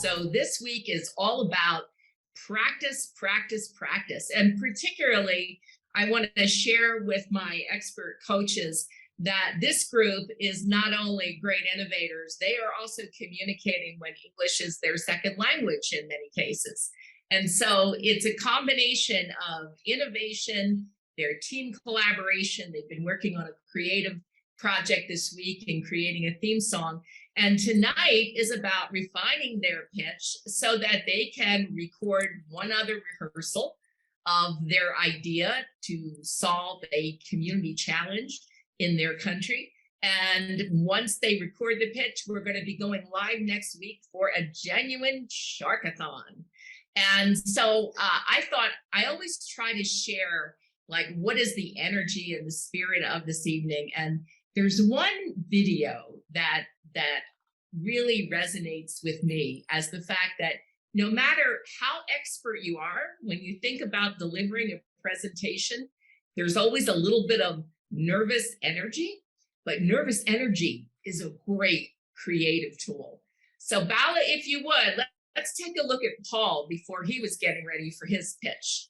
So this week is all about practice, practice, practice. And particularly, I want to share with my expert coaches that this group is not only great innovators, they are also communicating when English is their second language in many cases. And so it's a combination of innovation, their team collaboration. They've been working on a creative project this week and creating a theme song. And tonight is about refining their pitch so that they can record one other rehearsal of their idea to solve a community challenge in their country. And once they record the pitch, we're going to be going live next week for a genuine Sharkathon. And so I thought I always try to share like what is the energy and the spirit of this evening. And there's one video that really resonates with me as the fact that no matter how expert you are, when you think about delivering a presentation, there's always a little bit of nervous energy, but nervous energy is a great creative tool. So Bala, if you would, let's take a look at Paul before he was getting ready for his pitch.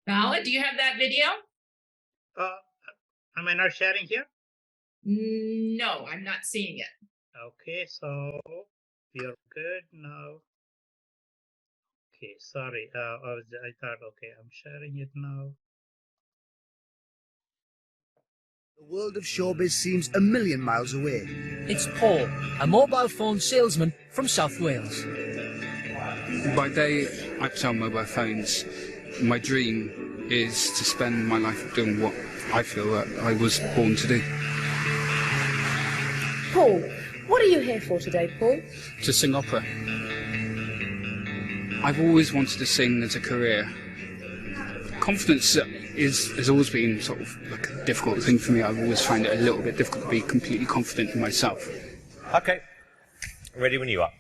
Bala, do you have that video? Am I not sharing here? No, I'm not seeing it. Okay, so we are good now. Okay, sorry. I thought, okay, I'm sharing it now. The world of showbiz seems a million miles away. It's Paul, a mobile phone salesman from South Wales. By day, I sell mobile phones. My dream is to spend my life doing what I feel that I was born to do. Paul, what are you here for today, Paul? To sing opera. I've always wanted to sing as a career. Confidence has always been sort of like a difficult thing for me. I've always found it a little bit difficult to be completely confident in myself. Okay, ready when you are.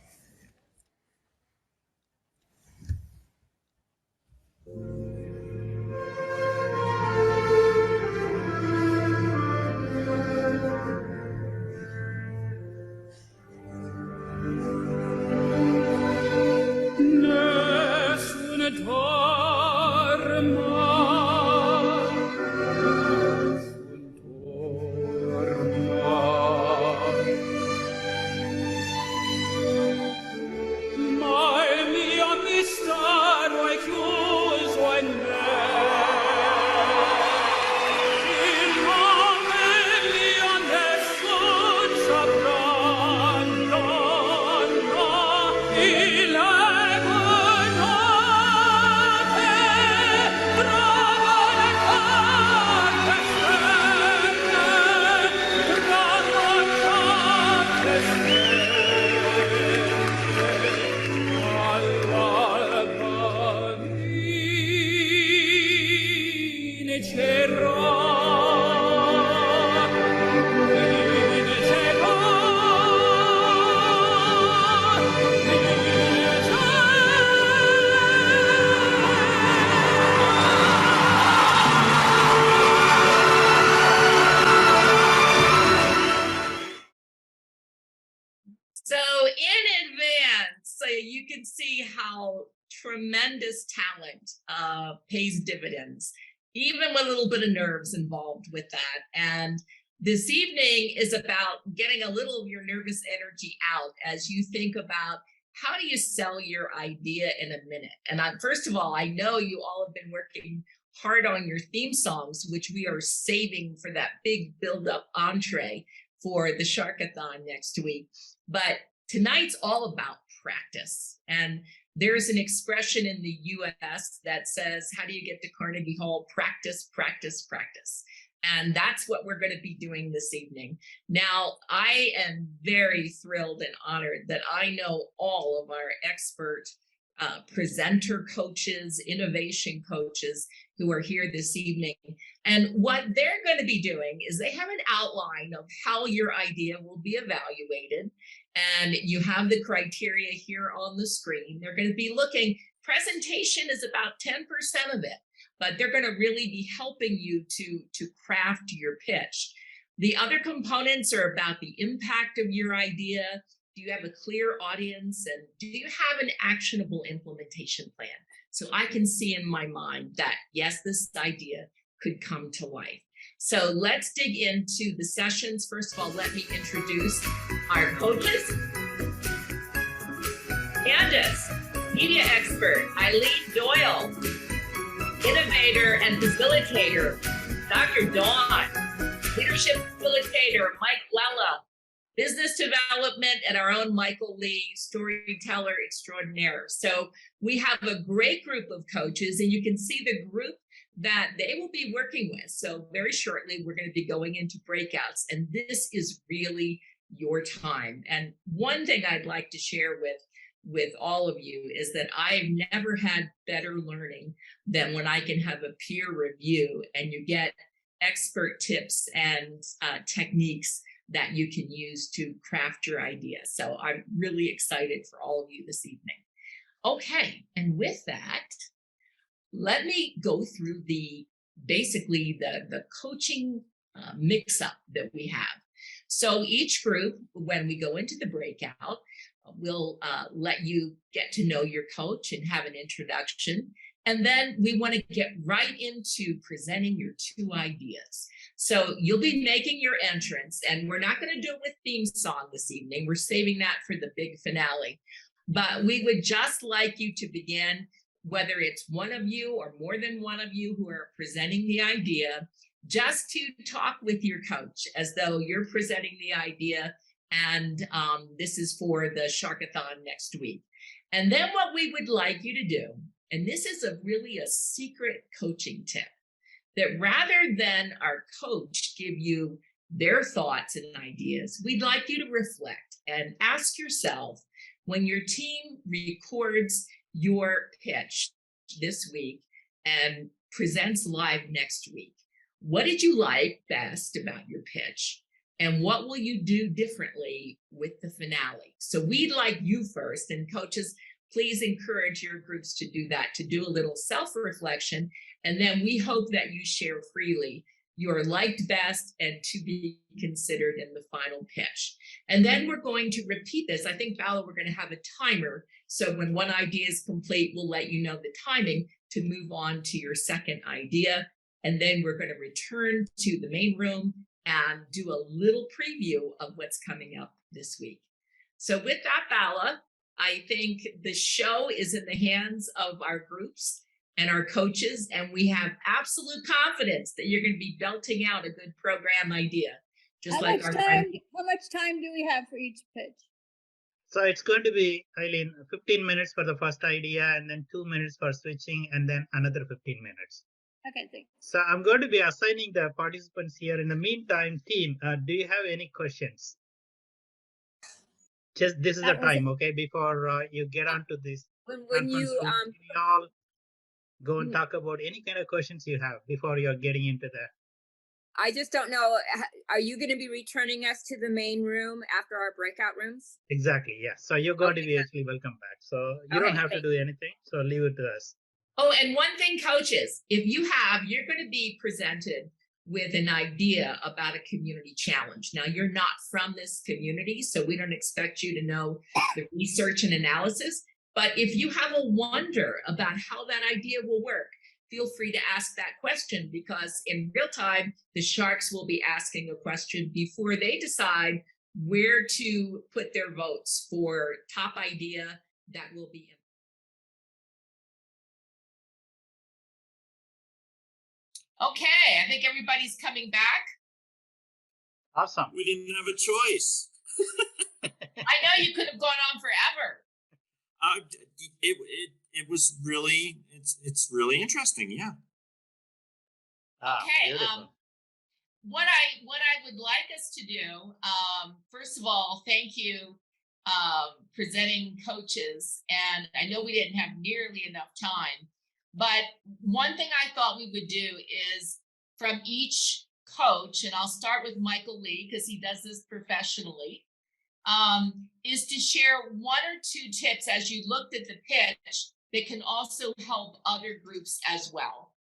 You can see how tremendous talent pays dividends, even with a little bit of nerves involved with that. And this evening is about getting a little of your nervous energy out as you think about how do you sell your idea in a minute. And first of all, I know you all have been working hard on your theme songs, which we are saving for that big build-up entree for the Sharkathon next week. But tonight's all about practice. And there's an expression in the US that says, how do you get to Carnegie Hall? Practice, practice, practice. And that's what we're going to be doing this evening. Now, I am very thrilled and honored that I know all of our expert presenter coaches, innovation coaches who are here this evening. And what they're going to be doing is they have an outline of how your idea will be evaluated. And you have the criteria here on the screen. They're going to be looking, presentation is about 10% of it. but they're going to really be helping you to craft your pitch. The other components are about the impact of your idea. Do you have a clear audience? And do you have an actionable implementation plan? So I can see in my mind that, yes, this idea could come to life. So let's dig into the sessions. First of all, let me introduce our coaches. Candace, media expert, Eileen Doyle, innovator and facilitator, Dr. Dawn, leadership facilitator, Mike Lella, business development, and our own Michael Lee, storyteller extraordinaire. So we have a great group of coaches, and you can see the group that they will be working with. So very shortly, we're going to be going into breakouts, and this is really your time. And one thing I'd like to share with all of you is that I've never had better learning than when I can have a peer review and you get expert tips and techniques that you can use to craft your idea. So I'm really excited for all of you this evening. Okay, and with that, let me go through basically the coaching mix-up that we have. So each group, when we go into the breakout, we'll let you get to know your coach and have an introduction. And then we want to get right into presenting your 2 ideas. So you'll be making your entrance, and we're not going to do it with theme song this evening. We're saving that for the big finale. But we would just like you to begin, whether it's one of you or more than one of you who are presenting the idea, just to talk with your coach as though you're presenting the idea, and this is for the Sharkathon next week. And then what we would like you to do, and this is really a secret coaching tip, that rather than our coach give you their thoughts and ideas, we'd like you to reflect and ask yourself, when your team records your pitch this week and presents live next week, what did you like best about your pitch? And what will you do differently with the finale? So we'd like you first, and coaches, please encourage your groups to do that, to do a little self-reflection. And then we hope that you share freely your liked best and to be considered in the final pitch. And then we're going to repeat this. I think, Vala, we're going to have a timer. So when one idea is complete, we'll let you know the timing to move on to your second idea. And then we're going to return to the main room and do a little preview of what's coming up this week. So with that, Vala, I think the show is in the hands of our groups and our coaches, and we have absolute confidence that you're going to be belting out a good program idea. Just like our friend. How much time do we have for each pitch? So it's going to be, Eileen, 15 minutes for the first idea, and then 2 minutes for switching, and then another 15 minutes. Okay, thanks. So I'm going to be assigning the participants here. In the meantime, team, do you have any questions? Just this is the time, okay? Before you get onto this, When you we all go and talk about any kind of questions you have before you're getting into that. I just don't know. Are you going to be returning us to the main room after our breakout rooms? Exactly, yes. So you're going to be actually welcome back. So you don't have to thanks. do anything. So leave it to us. Oh, and one thing, coaches, if you're going to be presented with an idea about a community challenge. Now, you're not from this community, so we don't expect you to know the research and analysis. But if you have a wonder about how that idea will work, feel free to ask that question, because in real time, the Sharks will be asking a question before they decide where to put their votes for top idea that will be. Okay, I think everybody's coming back. Awesome. We didn't have a choice. I know you could have gone on forever. It was really, it's really interesting. Yeah. Okay. Beautiful. What I would like us to do, first of all, thank you, presenting coaches. And I know we didn't have nearly enough time, but one thing I thought we would do is from each coach, and I'll start with Michael Lee because he does this professionally, is to share 1 or 2 tips as you looked at the pitch that can also help other groups as well.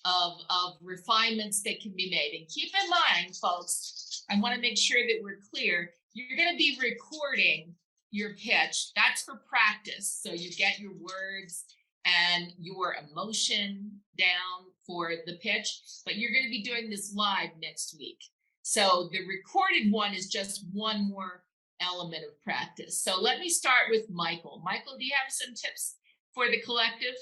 of refinements that can be made. And keep in mind, folks, I want to make sure that we're clear. You're going to be recording your pitch. That's for practice. So you get your words and your emotion down for the pitch, but you're going to be doing this live next week. So the recorded one is just one more element of practice. So let me start with Michael. Michael, do you have some tips for the collective?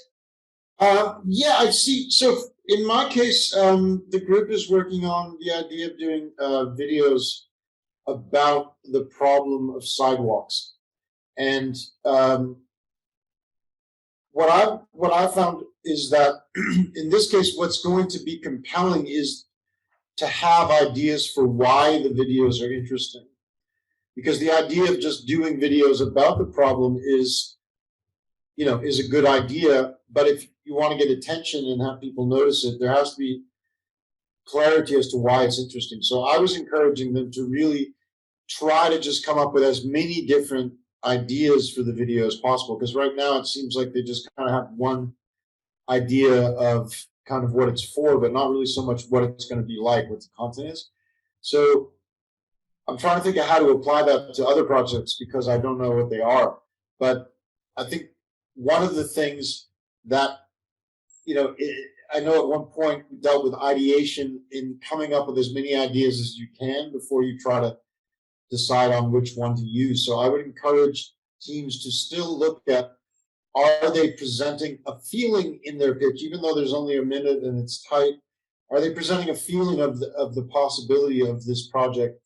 Yeah, I see. So in my case, the group is working on the idea of doing videos about the problem of sidewalks. And what I found is that in this case, what's going to be compelling is to have ideas for why the videos are interesting. Because the idea of just doing videos about the problem is a good idea. But if you want to get attention and have people notice it, there has to be clarity as to why it's interesting. So I was encouraging them to really try to just come up with as many different ideas for the video as possible. Because right now it seems like they just kind of have one idea of kind of what it's for, but not really so much what it's going to be like, what the content is. So I'm trying to think of how to apply that to other projects because I don't know what they are. But I think one of the things that, I know at one point we dealt with ideation in coming up with as many ideas as you can before you try to decide on which one to use. So I would encourage teams to still look at, are they presenting a feeling in their pitch, even though there's only a minute and it's tight? Are they presenting a feeling of the possibility of this project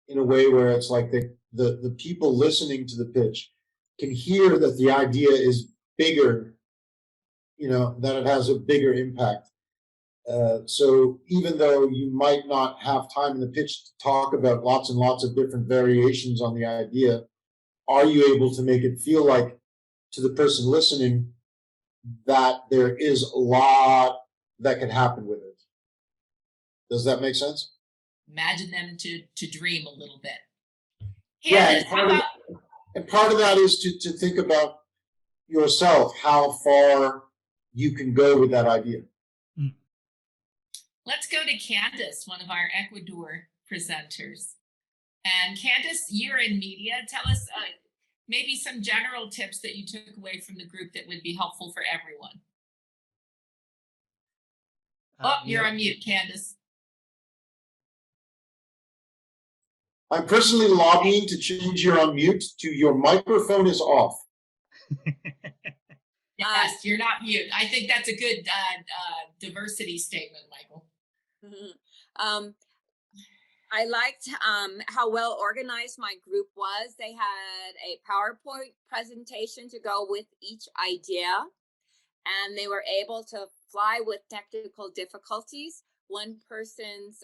in a way where it's like the people listening to the pitch can hear that the idea is bigger, that it has a bigger impact. So even though you might not have time in the pitch to talk about lots and lots of different variations on the idea, are you able to make it feel like to the person listening that there is a lot that can happen with it? Does that make sense? Imagine them to dream a little bit. Yeah, Candace, and part of that is to think about yourself, how far you can go with that idea. let's go to Candace, one of our Ecuador presenters. And Candace, you're in media. Tell us maybe some general tips that you took away from the group that would be helpful for everyone. You're on mute, Candace. I'm personally lobbying to change your unmute to your microphone is off. Yes, you're not mute. I think that's a good diversity statement, Michael. I liked how well organized my group was. They had a PowerPoint presentation to go with each idea, and they were able to fly with technical difficulties. One person's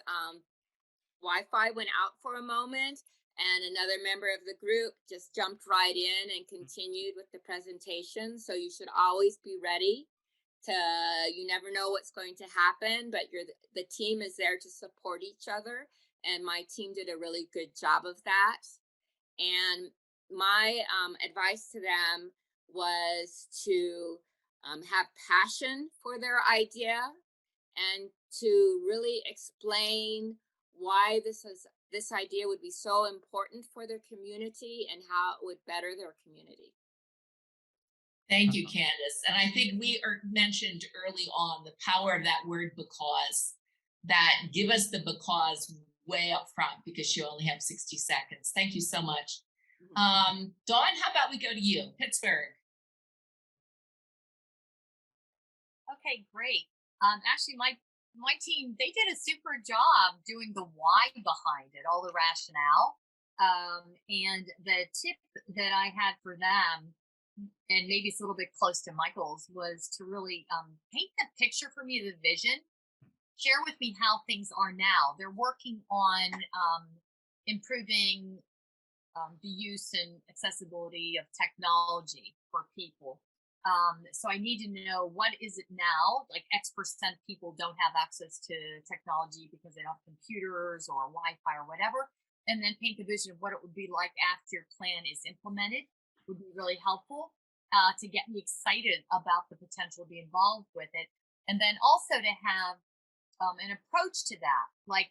Wi-Fi went out for a moment, and another member of the group just jumped right in and continued with the presentation. So you should always be ready to, you never know what's going to happen, but the team is there to support each other. And my team did a really good job of that. And my advice to them was to have passion for their idea and to really explain why this idea would be so important for their community and how it would better their community. Thank you, Candace. And I think we mentioned early on the power of that word because, that give us the because way up front because you only have 60 seconds. Thank you so much. Dawn, how about we go to you, Pittsburgh? Okay, great. Actually, my team, they did a super job doing the why behind it, all the rationale. And the tip that I had for them, and maybe it's a little bit close to Michael's, was to really paint the picture for me, the vision. Share with me how things are now. They're working on improving the use and accessibility of technology for people. So I need to know, what is it now? Like X% people don't have access to technology because they don't have computers or Wi-Fi or whatever. And then paint the vision of what it would be like after your plan is implemented would be really helpful to get me excited about the potential to be involved with it. And then also to have an approach to that. Like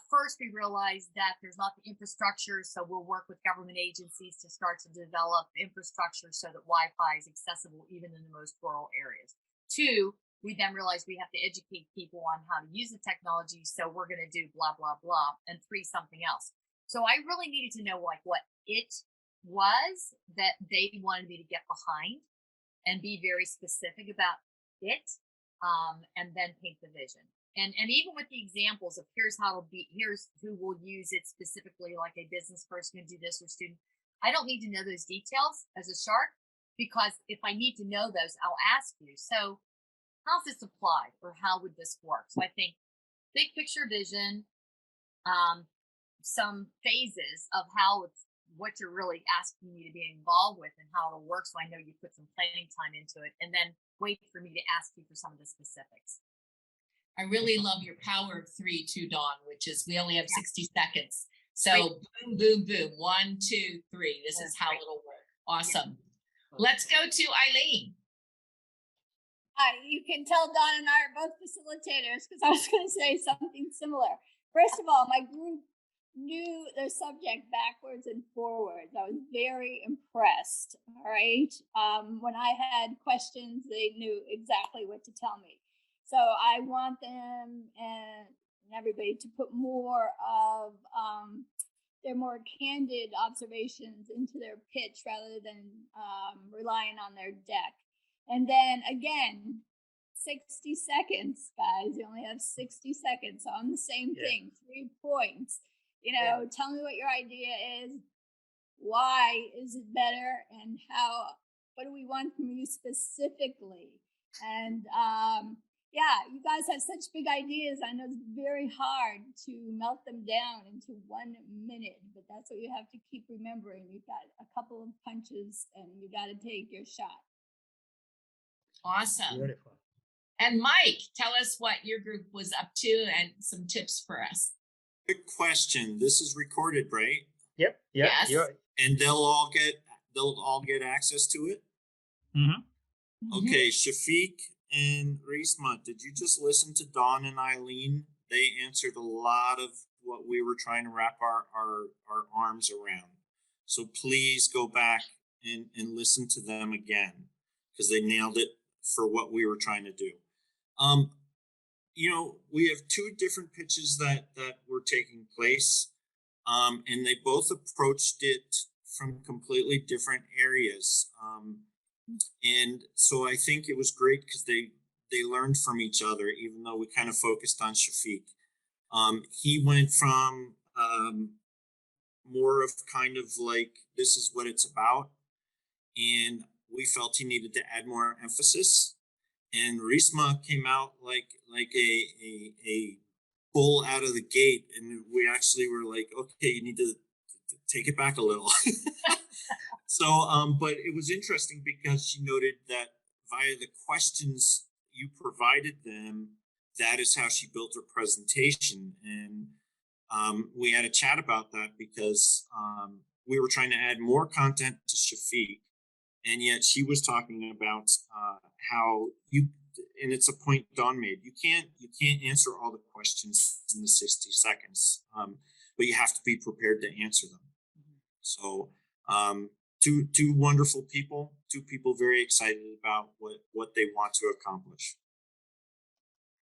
first, we realized that there's not the infrastructure, so we'll work with government agencies to start to develop infrastructure so that Wi-Fi is accessible even in the most rural areas. Two, we then realized we have to educate people on how to use the technology, so we're going to do blah blah blah. And three, something else. So I really needed to know like what it was that they wanted me to get behind and be very specific about it, and then paint the vision. And even with the examples of here's how it'll be, here's who will use it specifically, like a business person can do this or student. I don't need to know those details as a shark, because if I need to know those, I'll ask you. So how's this applied, or how would this work? So I think big picture vision, some phases of how it's what you're really asking me to be involved with and how it'll work. So I know you put some planning time into it, and then wait for me to ask you for some of the specifics. I really love your power of 3 too, Dawn, which is we only have 60 seconds. So boom, boom, boom. 1, 2, 3. This is how it'll work. Awesome. Let's go to Eileen. You can tell Don and I are both facilitators, because I was going to say something similar. First of all, my group knew their subject backwards and forwards. I was very impressed. All right. When I had questions, they knew exactly what to tell me. So I want them and everybody to put more of their more candid observations into their pitch rather than relying on their deck. And then again, 60 seconds, guys. You only have 60 seconds on the same thing, 3 points. You know, tell me what your idea is. Why is it better? And what do we want from you specifically? And yeah, you guys have such big ideas. I know it's very hard to melt them down into 1 minute, but that's what you have to keep remembering. You've got a couple of punches and you got to take your shot. Awesome. Beautiful. And Mike, tell us what your group was up to and some tips for us. Quick question. This is recorded, right? Yep. Yeah. Yes. And they'll all get access to it? Mm-hmm. Okay, Shafiq and Reesma, did you just listen to Dawn and Eileen? They answered a lot of what we were trying to wrap our arms around. So please go back and listen to them again, because they nailed it for what we were trying to do. You know, we have 2 different pitches that were taking place, and they both approached it from completely different areas. And so I think it was great because they learned from each other, even though we kind of focused on Shafiq. He went from more of kind of like, this is what it's about. And we felt he needed to add more emphasis. And Reesma came out like a bull out of the gate. And we actually were like, okay, you need to take it back a little. So, but it was interesting because she noted that via the questions you provided them, that is how she built her presentation. And we had a chat about that because we were trying to add more content to Shafiq. And yet she was talking about how you, and it's a point Dawn made, you can't answer all the questions in the 60 seconds, but you have to be prepared to answer them. So two wonderful people, 2 people very excited about what they want to accomplish.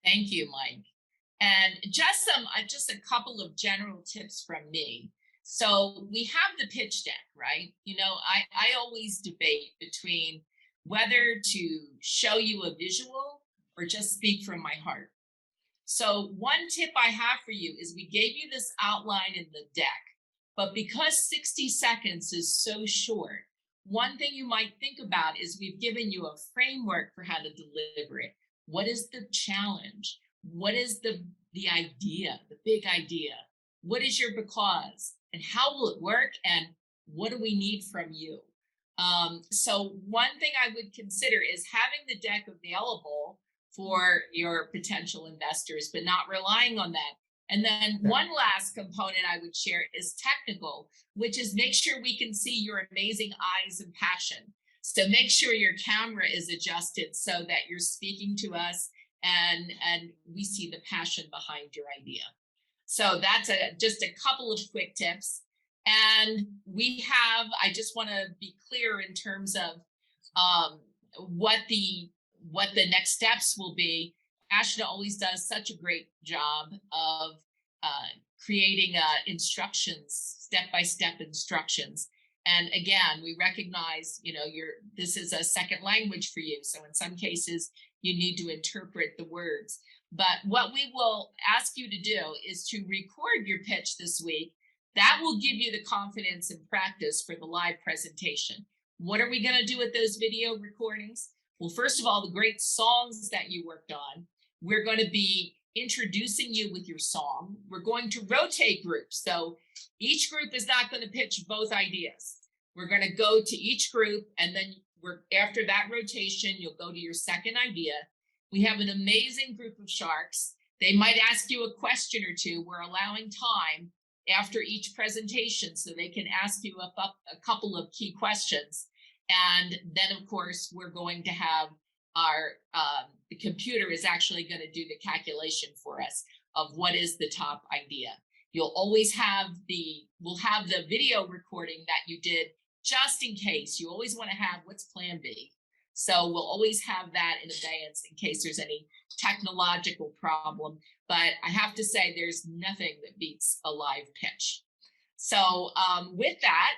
Thank you, Mike. And just a couple of general tips from me. So we have the pitch deck, right? You know, I always debate between whether to show you a visual or just speak from my heart. So one tip I have for you is we gave you this outline in the deck, but because 60 seconds is so short, one thing you might think about is we've given you a framework for how to deliver it. What is the challenge? What is the idea, the big idea? What is your because? And how will it work? And what do we need from you? So one thing I would consider is having the deck available for your potential investors, but not relying on that. And then one last component I would share is technical, which is make sure we can see your amazing eyes and passion. So make sure your camera is adjusted so that you're speaking to us and we see the passion behind your idea. So that's just a couple of quick tips. And I just want to be clear in terms of what the next steps will be. Ashna always does such a great job of creating instructions, step-by-step instructions. And again, we recognize, this is a second language for you. So in some cases, you need to interpret the words. But what we will ask you to do is to record your pitch this week. That will give you the confidence and practice for the live presentation. What are we going to do with those video recordings? Well, first of all, the great songs that you worked on, we're going to be introducing you with your song. We're going to rotate groups. So each group is not going to pitch both ideas. We're going to go to each group, and then after that rotation, you'll go to your second idea. We have an amazing group of sharks. They might ask you a question or two. We're allowing time after each presentation so they can ask you a couple of key questions. And then, of course, we're going to have the computer is actually going to do the calculation for us of what is the top idea. You'll always have we'll have the video recording that you did just in case. You always want to have what's plan B. So we'll always have that in advance in case there's any technological problem. But I have to say there's nothing that beats a live pitch. So with that,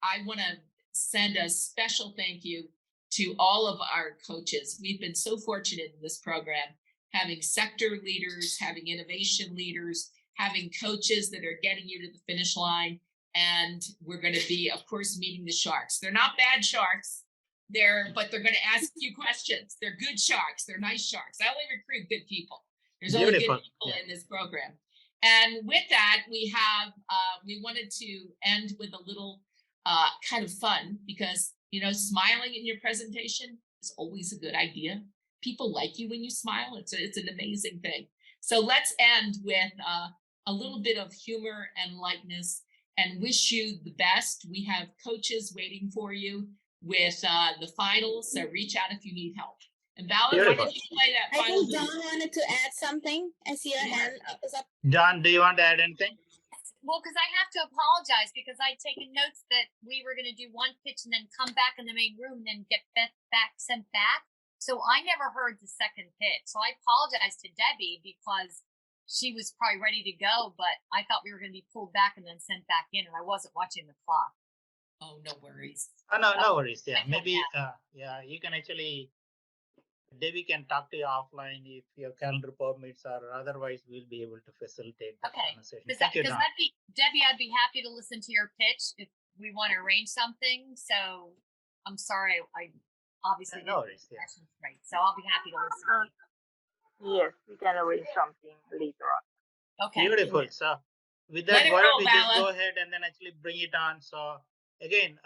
I want to send a special thank you to all of our coaches. We've been so fortunate in this program, having sector leaders, having innovation leaders, having coaches that are getting you to the finish line. And we're going to be, of course, meeting the sharks. They're not bad sharks, but they're going to ask you questions. They're good sharks. They're nice sharks. I only recruit good people. There's only good people in this program. And with that, we wanted to end with a little kind of fun, because smiling in your presentation is always a good idea. People like you when you smile. It's an amazing thing. So let's end with a little bit of humor and lightness, and wish you the best. We have coaches waiting for you with the finals, so reach out if you need help. And Vala, why don't you play that final? I think Don wanted to add something. I see your hand is up. John, do you want to add anything? Well, because I have to apologize, because I'd taken notes that we were going to do one pitch and then come back in the main room and then get sent back. So I never heard the second pitch. So I apologize to Debbie, because she was probably ready to go, but I thought we were going to be pulled back and then sent back in, and I wasn't watching the clock. Oh, no worries. No worries. Yeah, maybe, you can actually, Debbie can talk to you offline if your calendar permits, or otherwise we'll be able to facilitate the conversation. Debbie, I'd be happy to listen to your pitch if we want to arrange something. So I'm sorry, I obviously no worries. Yeah. Right. So I'll be happy to listen. Yes, we can arrange something later on. Okay. Beautiful. So with that, why don't we just go ahead and then actually bring it on. So again,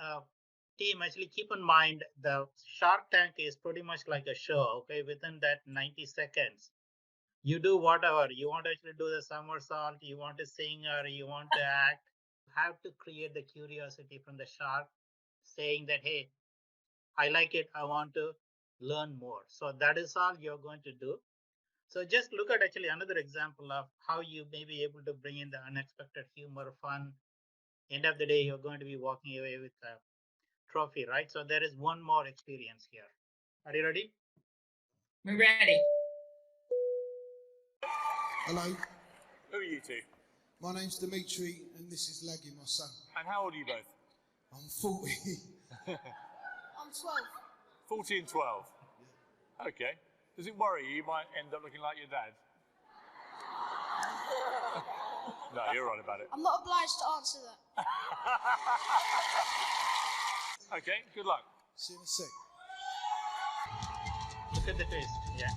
team, actually keep in mind the Shark Tank is pretty much like a show. Okay, within that 90 seconds, you do whatever you want to actually do, the somersault, you want to sing, or you want to act. You have to create the curiosity from the shark, saying that, hey, I like it, I want to learn more. So that is all you're going to do. So just look at actually another example of how you may be able to bring in the unexpected humor, fun. End of the day, you're going to be walking away with a trophy, right? So there is one more experience here. Are you ready? We're ready. Hello. Who are you two? My name's Dimitri, and this is Leggy, my son. And how old are you both? I'm 40. I'm 12. 40 and 12. Okay. Does it worry you? You might end up looking like your dad. No, you're right about it. I'm not obliged to answer that. Okay, good luck. See you in a sec. Look at the twist. Yeah.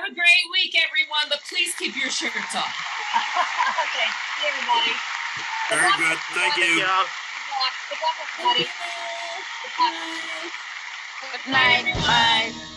a great week, everyone, but please keep your shirts on. Okay, see everybody. Very good. Thank you. Good luck, everybody. Good luck. Good night. Bye.